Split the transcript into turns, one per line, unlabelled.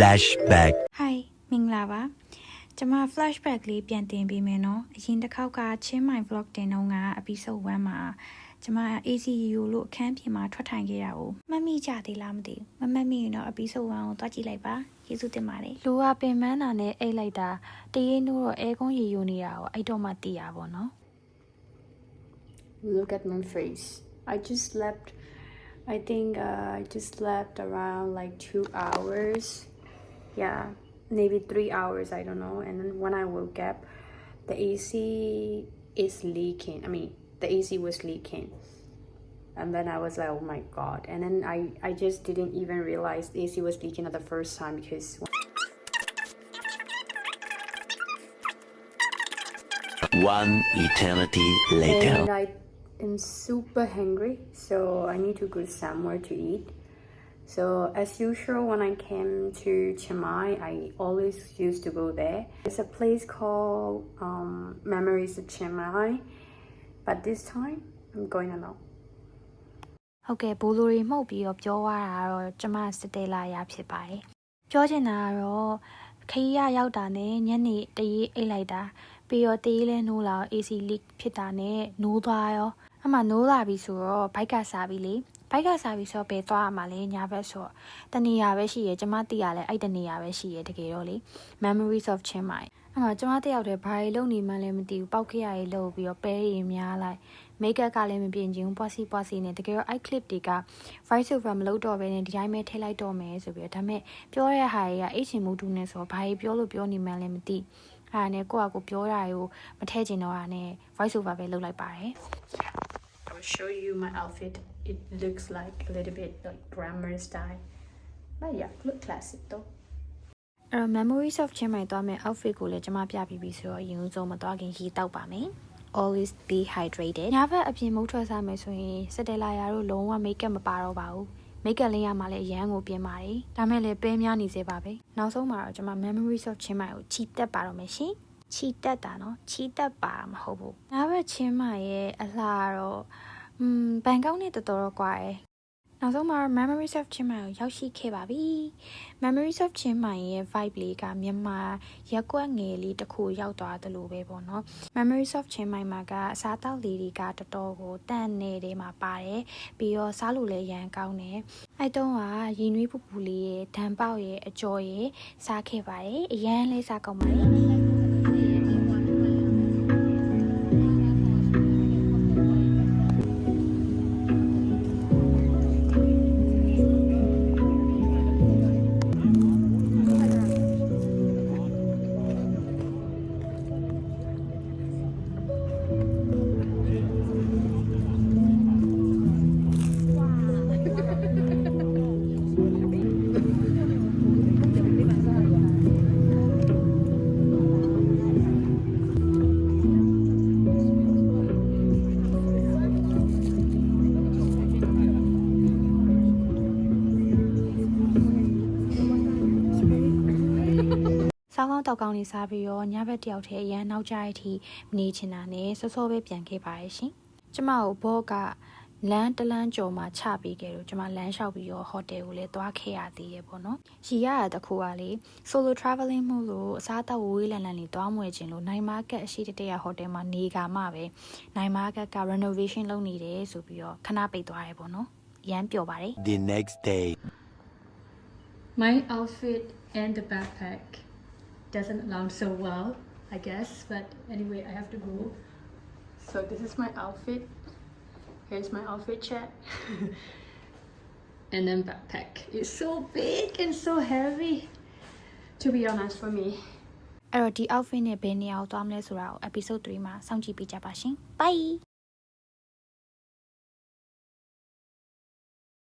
flashback
Hi မင်္ဂလာပါကျွန်မ flashback လေးပြန်တင်ပေးမယ်နော်အရင်တစ်ခေါက်ကချင်းမိုင် vlog တင်တော့က episode 1မှာကျွန်မ ACU လို့အခန်းပြင်မှာထွက်ထိုင်ခဲ့တာကိုမှတ်မိကြသေးလားမသိဘူးမမှတ်မိရင်တော့ episode 1ကိုတွားကြည့်လိုက်ပါကျေးဇူးတင်ပါတယ်လူကပင်မန်းတာနဲ့အိတ်လိုက်တာတရေနိုးတော့အဲကုန်းရေယိုနေတာကိုအဲ့တော့မှသိရပါတော့
Look at my face. I just slept. I think I just slept around like 2 hours. Yeah, maybe 3 hours. I don't know. And then when I woke up, the AC is leaking. I mean, the AC was leaking. And then I was like, oh my god. And then I just didn't even realize the AC was leaking at the first time because.
One eternity later.
And I'm super hungry, so I need to go somewhere to eat. So as usual, when I came to Chiang Mai, I always used to go there. There's a place called Memories of Chiang Mai, but this time I'm going alone.
ဟုတ်ကဲ့ဘိုးလိုတွေမှုတ်ပြီးတော့ပြောသွားတာတော့ကျမစတေလာရဖြစ်ပါတယ်ပြောချင်တာကတော့ခရီးရောက်တာနဲ့ညနေတရေအိတ်လိုက်တာပြီးတော့တရေလဲနိုးလာ AC leak ဖြစ်တာနဲ့နိုးသွားရောအမှနိုးလာပြီဆိုတော့ဘိုက်ကစားပြီလေဘိုက်ကစားပြီဆိုတော့ဘယ်သွားရမှာလဲညာဘက်ဆိုတော့တနေရာပဲရှိရကျမသိရလဲအဲ့တနေရာပဲရှိရတကယ်တော့လေ Memories of Chiang Mai အဲ့မှာကျမတယောက်တည်းဘာတွေလုပ်နေမှန်းလည်းမသိဘူးပောက်ခရရေးလုပ်ပြီးတော့ပဲရီများလိုက်မိတ်ကပ်ကလည်းမပြင်ချင်ဘူးပွားစီနဲ့တကယ်တော့အဲ့ clip တွေက voice over မလုပ်တော့ဘဲနဲ့ဒီတိုင်းပဲထည့်လိုက်တော့မယ်ဆိုပြီးတော့ဒါပေမဲ့ပြောတဲ့ဟာတွေကအိတ်ချင်မှုတူနေဆိုတော့ဘာတွေပြောလို့ပြောနေမှန်းလည်းမသိအဲ့ဒါနဲ့ကိုယ့်အကိုပြောတာကိုမထည့်ချင်တော့တာနဲ့ voice over ပဲလုပ်လိုက်ပါတယ်
I will show you my outfit. It looks like a little bit like grammar style, but yeah, look classic though.
Memories of Chiang Mai သွားမယ် outfit ကိုလည်းကျမပြပြီးပြီဆိုတော့ရင်ဦးဆုံးမသွားခင်ရေတောက်ပါမယ် always be hydrated ညဘက်အပြင်မုတ်ထွက်စားမယ်ဆိုရင်စတယ်လာယာတို့လုံးဝ make up မပါတော့ပါဘူး make up လေးရမှာလည်းအရန်ကိုပြင်ပါတယ်ဒါမဲ့လည်းပဲများနေစေပါပဲနောက်ဆုံးမှာတော့ကျမ Memories of Chiang Mai ကိုချီတက်ပါတော့မယ်ရှင်ချီတက်တာနော်ချီတက်ပါမဟုတ်ဘူးညဘက်ချင်းမရဲ့အလားတော့ဘန်ကောက်နဲ့တော်တော်ကွာရယ်နောက်ဆုံးမှာ Memories of Chiang Mai ကိုရောက်ရှိခဲ့ပါပြီ Memories of Chiang Mai ရဲ့ vibe လေးကမြန်မာရက်ကွက်ငယ်လေးတစ်ခုရောက်သွားတယ်လို့ပဲပေါ့နော် Memories of Chiang Mai မှာကအစားအသောက်လေးတွေကတော်တော်ကိုတန့်နေတဲ့မှာပါတယ်ပြီးတော့စားလို့လည်းရန်ကောင်းတယ်အဲ့တုန်းကရင်နွေးပူပူလေးရဲ့ဒံပေါက်ရဲ့အကျော်ရဲ့စားခဲ့ပါတယ်အရန်လေးစားကောင်းပါတယ်စောင်းကောင်းတောက်ကောင်းလေးစားပြီးတော့ညဘက်တယောက်တည်းအရန်နောက်ကြတဲ့အထိနေချင်တာနဲ့စောစောပဲပြန်ခဲ့ပါရဲ့ရှင်ကျမကိုဘော့ကလမ်းတလန်းကျော်မှာချပေးခဲ့လို့ကျမလမ်းလျှောက်ပြီးတော့ဟိုတယ်ကိုလည်းသွားခဲ့ရသေးရဲ့ပေါ့နော်ရီရတာတခုကလေ solo traveling မှုလို့အစားအသောက်ဝေးလန်လန်လေးသွားမွေခြင်းလို့နိုင်မားကတ်အရှိတရဟိုတယ်မှာနေကမှပဲနိုင်မားကတ်က renovation လုပ်နေတယ်ဆိုပြီးတော့ခဏပိတ်သွားရဲပေါ့နော်ရမ်းပျော်ပါတယ်
The next day
My outfit and the backpack doesn't land so well, I guess, but anyway, I have to go. So this is my outfit. Here's my outfit check. And then backpack. It's so big and so heavy, to be honest, for me.
အဲ့တော့ဒီ outfit နဲ့ဘယ်နေရာကိုသွားမလဲဆိုတာကို episode 3မှာစောင့်ကြည့်ပေးကြပါရှင် bye